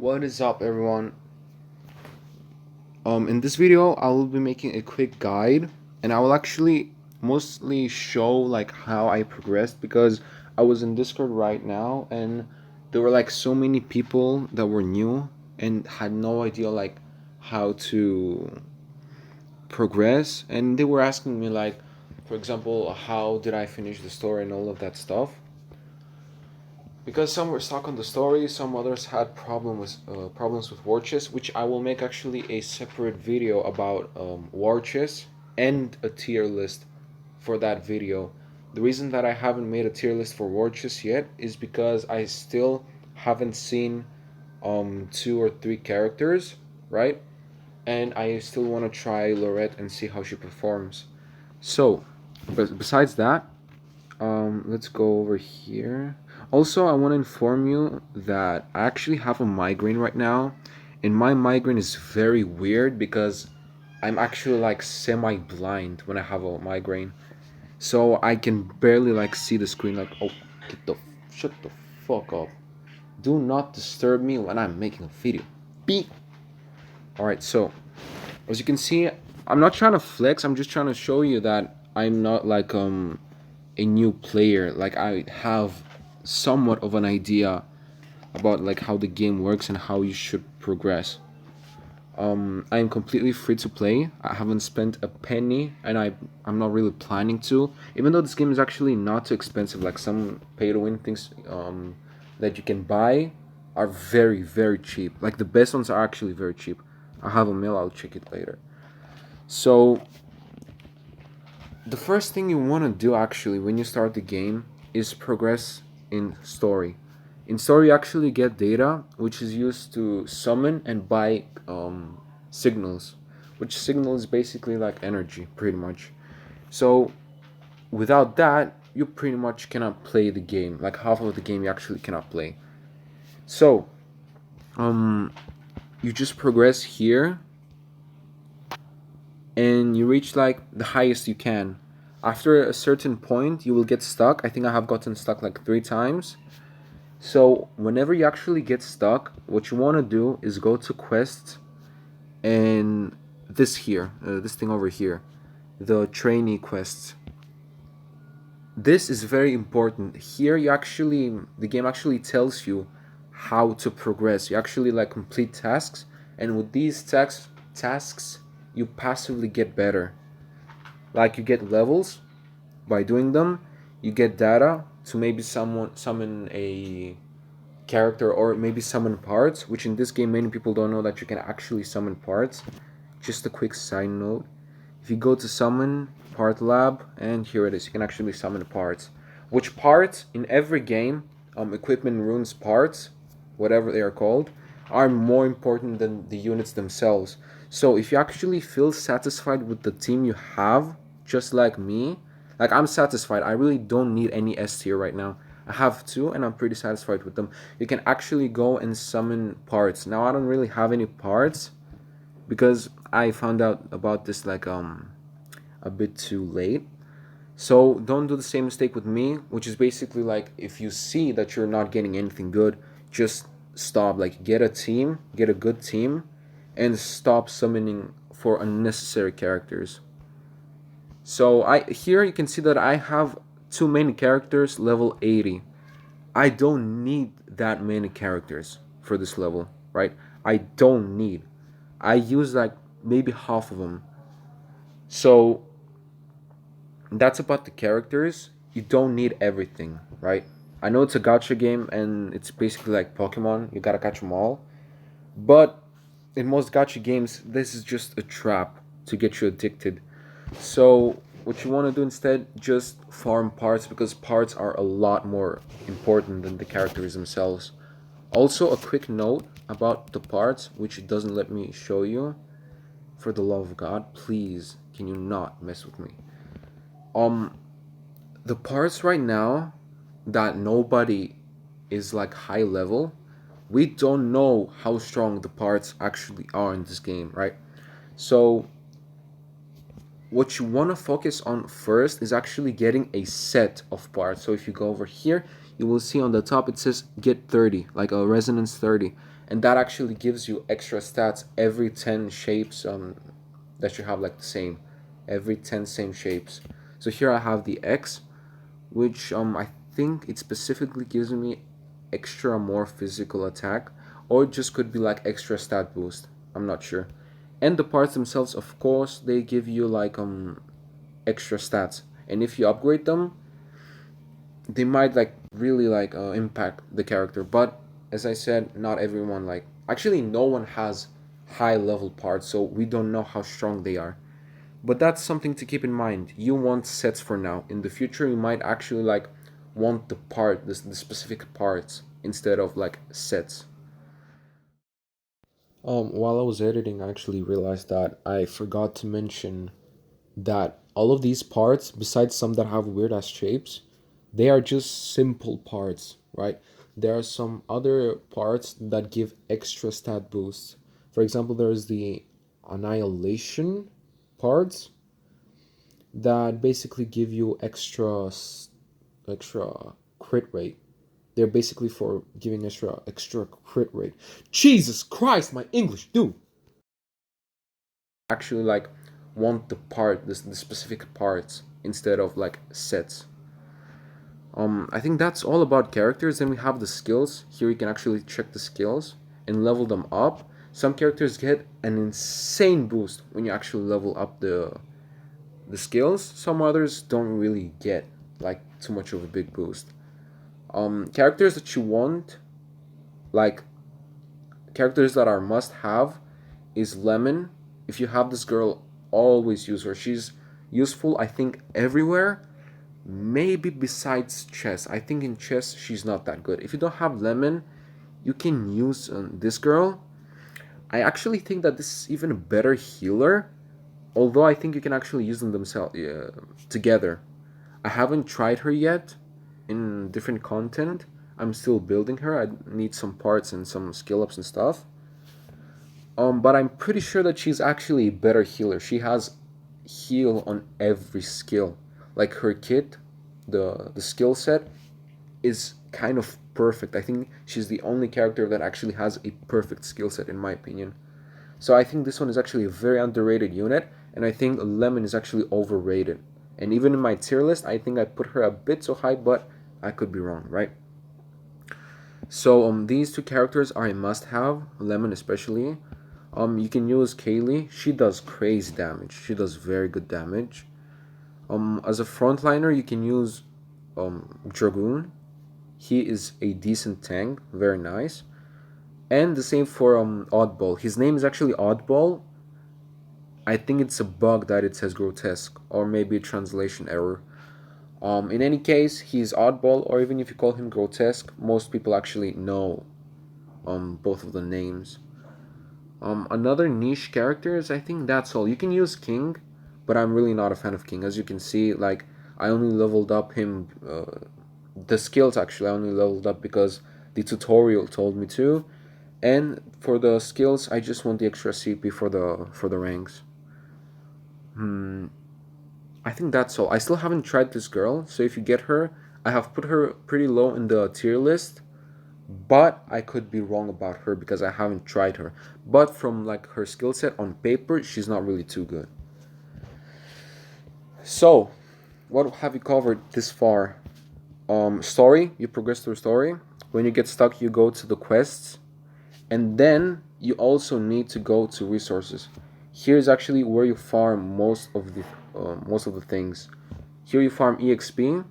What is up, everyone? In this video I will be making a quick guide, and I will actually mostly show like how I progressed, because I was in Discord right now and there were like so many people that were new and had no idea like how to progress, and they were asking me like, for example, how did I finish the story and all of that stuff, because some were stuck on the story, some others had problems with war chess, which I will make actually a separate video about war chess and a tier list for that video. The reason that I haven't made a tier list for war chess yet is because I still haven't seen two or three characters, right? And I still want to try Lorette and see how she performs. So, but besides that, let's go over here. Also, I want to inform you that I actually have a migraine right now, and my migraine is very weird because I'm actually like semi-blind when I have a migraine, so I can barely like see the screen. Like, oh, shut the fuck up! Do not disturb me when I'm making a video. Beep. All right, so as you can see, I'm not trying to flex. I'm just trying to show you that I'm not like a new player. Like, I have somewhat of an idea about like how the game works and how you should progress. I am completely free to play. I haven't spent a penny, and I'm not really planning to. Even though this game is actually not too expensive, like some pay to win things that you can buy are very cheap. Like the best ones are actually very cheap. I have a mail. I'll check it later. So the first thing you want to do actually when you start the game is progress in story. In story, you actually get data which is used to summon and buy signals, which signal is basically like energy, pretty much. So without that, you pretty much cannot play the game. Like half of the game, you actually cannot play. So you just progress here and you reach like the highest you can. After a certain point, you will get stuck. I think I have gotten stuck like 3 times. So whenever you actually get stuck, what you want to do is go to quests, and this thing over here, the trainee quests. This is very important. Here the game actually tells you how to progress. You actually like complete tasks, and with these tasks you passively get better. Like you get levels by doing them, you get data to maybe summon a character, or maybe summon parts, which in this game many people don't know that you can actually summon parts. Just a quick side note, if you go to summon part lab, and here it is, you can actually summon parts, which parts in every game, equipment runes parts, whatever they are called, are more important than the units themselves. So if you actually feel satisfied with the team you have, just like me, like I'm satisfied, I really don't need any S tier right now. I have two and I'm pretty satisfied with them. You can actually go and summon parts. Now I don't really have any parts because I found out about this like a bit too late. So don't do the same mistake with me, which is basically like, if you see that you're not getting anything good, just stop. Like get a good team, and stop summoning for unnecessary characters. So here you can see that I have too many characters level 80. I don't need that many characters for this level, right? I don't need. I use like maybe half of them. So that's about the characters. You don't need everything, right? I know it's a gacha game and it's basically like Pokemon. You gotta catch them all. But in most gacha games, this is just a trap to get you addicted. So what you want to do instead, just farm parts, because parts are a lot more important than the characters themselves. Also, a quick note about the parts, which it doesn't let me show you. For the love of God, please, can you not mess with me? The parts right now that nobody is like high level, we don't know how strong the parts actually are in this game, right? So what you want to focus on first is actually getting a set of parts. So if you go over here, you will see on the top it says get 30, like a resonance 30. and that actually gives you extra stats every 10 shapes that you have like the same, every 10 same shapes. So here I have the X, which I think it specifically gives me extra more physical attack, or it just could be like extra stat boost. I'm not sure. And the parts themselves, of course, they give you like extra stats, and if you upgrade them, they might like really like impact the character. But as I said, not everyone, like actually no one has high level parts, so we don't know how strong they are. But that's something to keep in mind. You want sets for now. In the future, you might actually like want the specific parts instead of like sets. While I was editing, I actually realized that I forgot to mention that all of these parts, besides some that have weird ass shapes, they are just simple parts, right? There are some other parts that give extra stat boosts. For example, there's the annihilation parts that basically give you extra crit rate. They're basically for giving extra crit rate. Jesus Christ, my English, dude. Actually like want the specific parts instead of like sets. I think that's all about characters. Then we have the skills. Here you can actually check the skills and level them up. Some characters get an insane boost when you actually level up the skills. Some others don't really get like too much of a big boost. Characters that you want, like characters that are must have, is Lemon. If you have this girl, always use her. She's useful, I think, everywhere. Maybe besides chess. I think in chess she's not that good. If you don't have Lemon, you can use this girl. I actually think that this is even a better healer. Although I think you can actually use them themselves together. I haven't tried her yet in different content. I'm still building her. I need some parts and some skill ups and stuff. But I'm pretty sure that she's actually a better healer. She has heal on every skill. Like her kit, the skill set is kind of perfect. I think she's the only character that actually has a perfect skill set in my opinion. So I think this one is actually a very underrated unit, and I think Lemon is actually overrated. And even in my tier list, I think I put her a bit too high, but I could be wrong, right? So these two characters are a must-have, Lemon especially. You can use Kaylee. She does crazy damage. She does very good damage. As a frontliner, you can use Dragoon. He is a decent tank, very nice. And the same for Oddball. His name is actually Oddball. I think it's a bug that it says grotesque, or maybe a translation error. In any case, he's Oddball, or even if you call him grotesque, most people actually know both of the names. Another niche characters, I think that's all. You can use King, but I'm really not a fan of King. As you can see, like I only leveled up him. The skills actually I only leveled up because the tutorial told me to, and for the skills I just want the extra CP for the ranks. I think that's all. I still haven't tried this girl, so if you get her, I have put her pretty low in the tier list, but I could be wrong about her because I haven't tried her. But from like her skill set on paper, she's not really too good. So, what have you covered this far? Story, you progress through story. When you get stuck, you go to the quests, and then you also need to go to resources. Here's actually where you farm most of the things. Here you farm EXP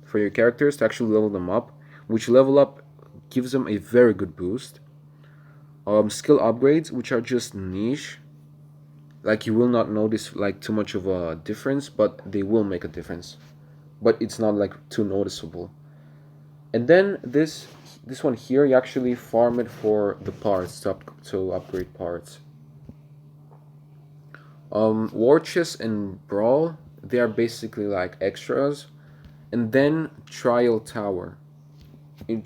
for your characters to actually level them up, which level up gives them a very good boost. Skill upgrades, which are just niche, like you will not notice like too much of a difference, but they will make a difference. But it's not like too noticeable. And then this one here, you actually farm it for the parts to upgrade parts. War chest and brawl, they are basically like extras, and then trial tower. It,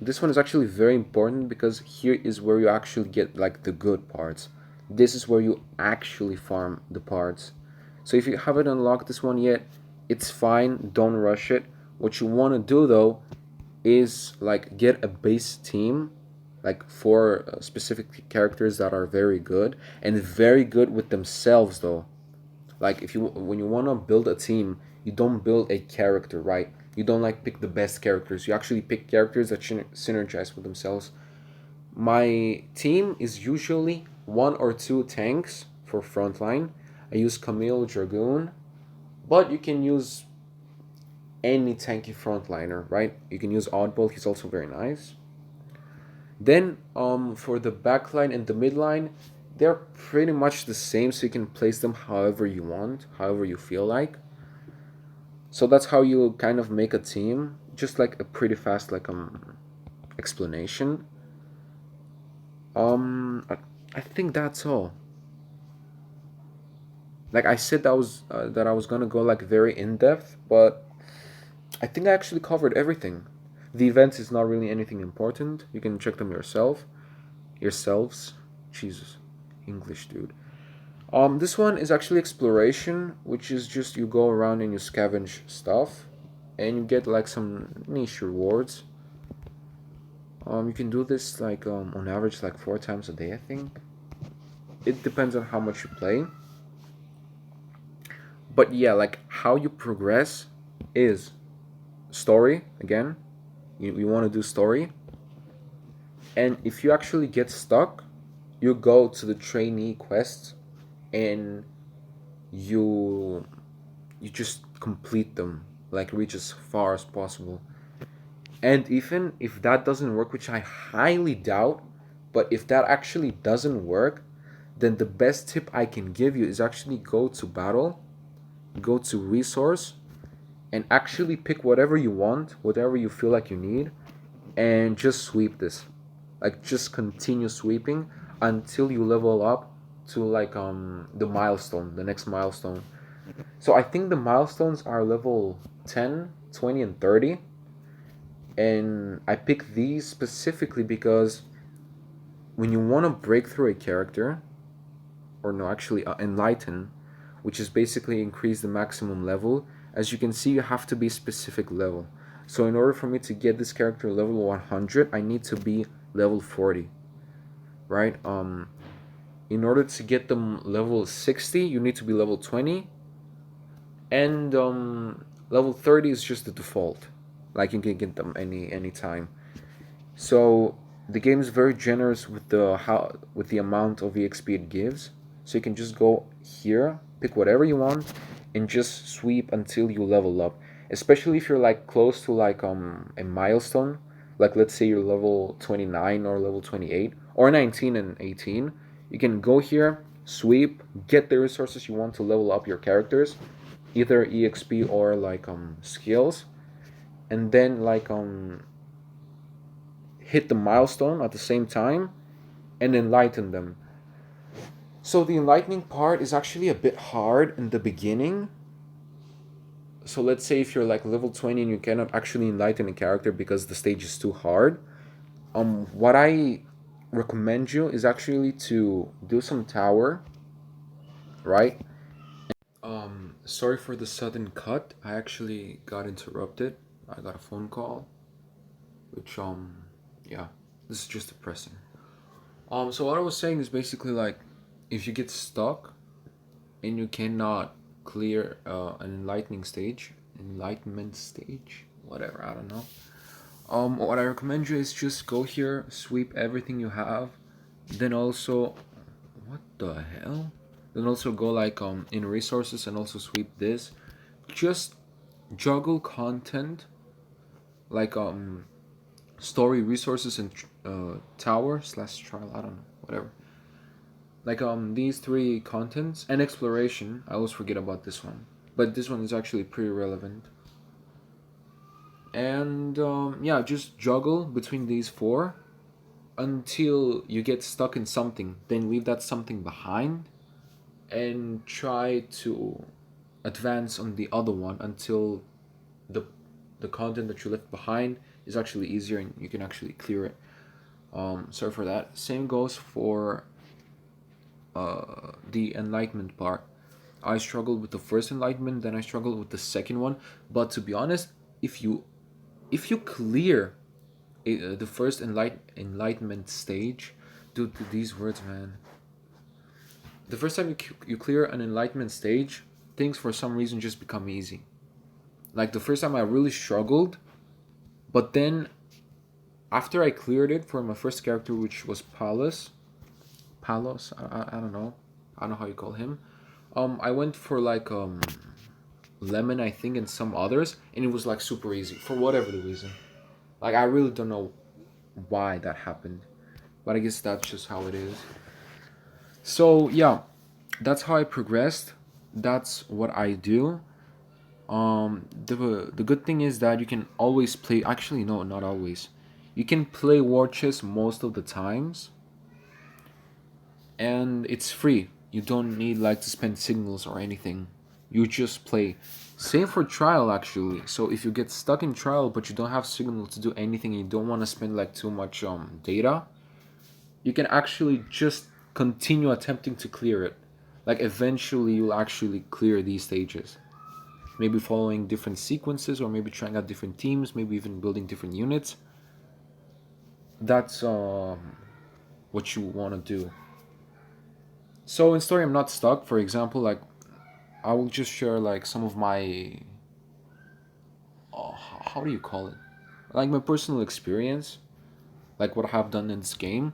this one is actually very important because here is where you actually get like the good parts. This is where you actually farm the parts. So if you haven't unlocked this one yet, it's fine. Don't rush it. What you want to do though is like get a base team like four specific characters that are very good and very good with themselves though. Like if you when you want to build a team, you don't build a character, right? You don't like pick the best characters. You actually pick characters that synergize with themselves. My team is usually one or two tanks for frontline. I use Camille Dragoon, but you can use any tanky frontliner, right? You can use Oddball, he's also very nice. Then for the backline and the midline, they're pretty much the same, so you can place them however you want, however you feel like. So that's how you kind of make a team, just like a pretty fast explanation. I think that's all. Like I said, that I was gonna go like very in depth, but I think I actually covered everything. The events is not really anything important. You can check them yourselves. Jesus, English, dude. This one is actually exploration, which is just you go around and you scavenge stuff, and you get like some niche rewards. You can do this like on average like 4 times a day, I think. It depends on how much you play. But yeah, like how you progress is story again. You want to do story, and if you actually get stuck, you go to the trainee quest, and you you just complete them, like reach as far as possible. And even if that doesn't work, which I highly doubt, but if that actually doesn't work, then the best tip I can give you is actually go to battle, go to resource, and actually pick whatever you want, whatever you feel like you need, and just sweep this. Like just continue sweeping until you level up to like the milestone, the next milestone. So I think the milestones are level 10, 20, and 30. And I pick these specifically because when you want to break through a character, or no, actually enlighten, which is basically increase the maximum level, as you can see, you have to be specific level. So in order for me to get this character level 100, I need to be level 40, right? In order to get them level 60, you need to be level 20, and level 30 is just the default. Like you can get them any time. So the game is very generous with the amount of EXP it gives. So you can just go here, pick whatever you want, and just sweep until you level up. Especially if you're like close to like a milestone, like let's say you're level 29 or level 28 or 19 and 18, you can go here, sweep, get the resources you want to level up your characters, either EXP or like skills, and then like hit the milestone at the same time and enlighten them. So the enlightening part is actually a bit hard in the beginning. So let's say if you're like level 20 and you cannot actually enlighten a character because the stage is too hard, what I recommend you is actually to do some tower, right? Sorry for the sudden cut. I actually got interrupted. I got a phone call, which yeah, this is just depressing. So what I was saying is basically like, if you get stuck and you cannot clear an enlightenment stage, whatever, I don't know. What I recommend you is just go here, sweep everything you have, then also, what the hell? Then also go like in resources and also sweep this. Just juggle content like story, resources, and tower slash trial. I don't know, whatever. Like these three contents and exploration. I always forget about this one, but this one is actually pretty relevant. And yeah, just juggle between these four until you get stuck in something. Then leave that something behind and try to advance on the other one until the the content that you left behind is actually easier and you can actually clear it. Sorry for that. Same goes for the enlightenment part. I struggled with the first enlightenment, then I struggled with the second one. But to be honest, if you clear the first enlightenment stage. Dude, these words, man. The first time you clear an enlightenment stage, things for some reason just become easy. Like the first time I really struggled, but then after I cleared it for my first character, which was Palos, I don't know. I don't know how you call him. I went for like Lemon, I think, and some others, and it was like super easy for whatever the reason. Like I really don't know why that happened, but I guess that's just how it is. So yeah, that's how I progressed. That's what I do. The good thing is that you can always play. Actually, no, not always. You can play war chess most of the times, and it's free. You don't need like to spend signals or anything. You just play. Same for trial actually. So if you get stuck in trial but you don't have signal to do anything and you don't want to spend like too much data, you can actually just continue attempting to clear it. Like eventually you'll actually clear these stages. Maybe following different sequences or maybe trying out different teams, maybe even building different units. That's what you want to do. So in story I'm not stuck. For example, like I will just share like some of my how do you call it? Like my personal experience, like what I have done in this game.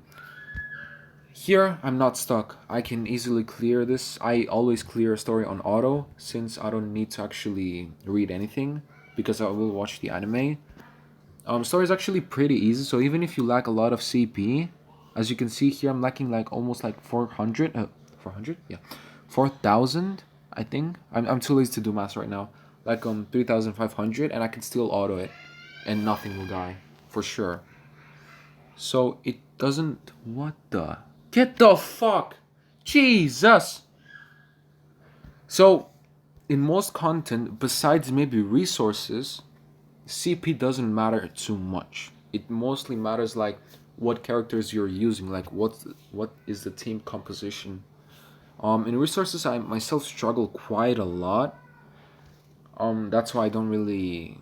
Here, I'm not stuck. I can easily clear this. I always clear a story on auto since I don't need to actually read anything because I will watch the anime. Story is actually pretty easy, so even if you lack a lot of CP, as you can see here, I'm lacking like almost like 400, 400? Yeah, 4,000, I think. I'm too lazy to do math right now. Like 3,500, and I can still auto it, and nothing will die, for sure. So it doesn't. What the? Get the fuck! Jesus! So, in most content, besides maybe resources, CP doesn't matter too much. It mostly matters like what characters you're using, like what is the team composition. In resources, I myself struggle quite a lot. That's why I don't really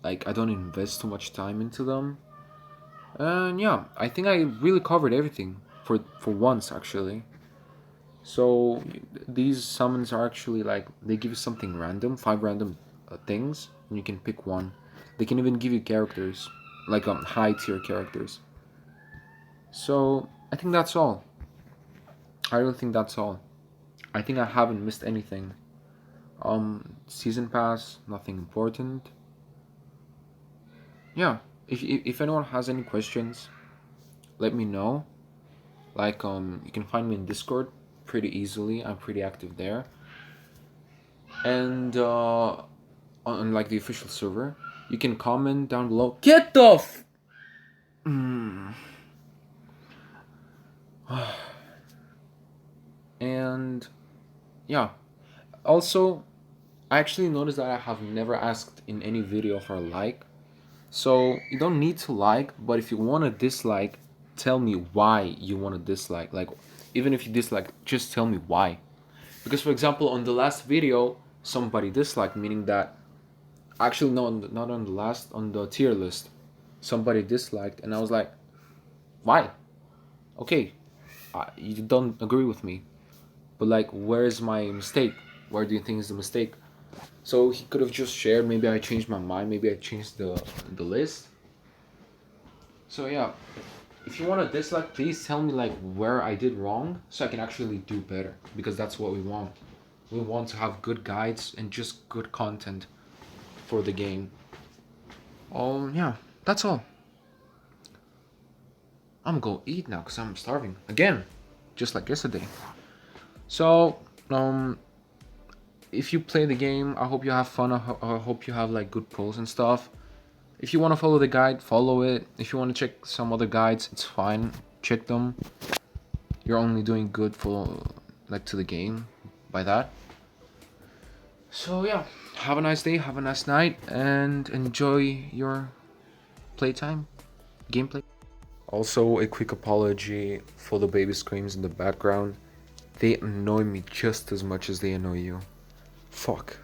I don't invest too much time into them. And yeah, I think I really covered everything for once actually. So these summons are actually like they give you something random, five random things, and you can pick one. They can even give you characters, like high tier characters. So I think that's all. I really think that's all. I think I haven't missed anything. Season pass, nothing important. Yeah. If anyone has any questions, let me know. Like you can find me in Discord pretty easily. I'm pretty active there. And on like the official server, you can comment down below. Get the and yeah. Also, I actually noticed that I have never asked in any video for a like. So you don't need to like, but if you want to dislike, tell me why you want to dislike. Like, even if you dislike, just tell me why. Because for example, on the last video, somebody disliked, meaning that actually no, not on the last, on the tier list, somebody disliked, and I was like, why? Okay, you don't agree with me, but like, where is my mistake? Where do you think is the mistake? So he could have just shared. Maybe I changed my mind. Maybe I changed the list. So yeah, if you want to dislike, please tell me like where I did wrong, so I can actually do better. Because that's what we want. We want to have good guides and just good content for the game. Yeah, that's all. I'm gonna go eat now because I'm starving again, just like yesterday. So if you play the game, I hope you have fun. I hope you have like good pulls and stuff. If you want to follow the guide, follow it. If you want to check some other guides, it's fine. Check them. You're only doing good for like to the game by that. So yeah, have a nice day, have a nice night, and enjoy your playtime, gameplay. Also, a quick apology for the baby screams in the background. They annoy me just as much as they annoy you. Fuck.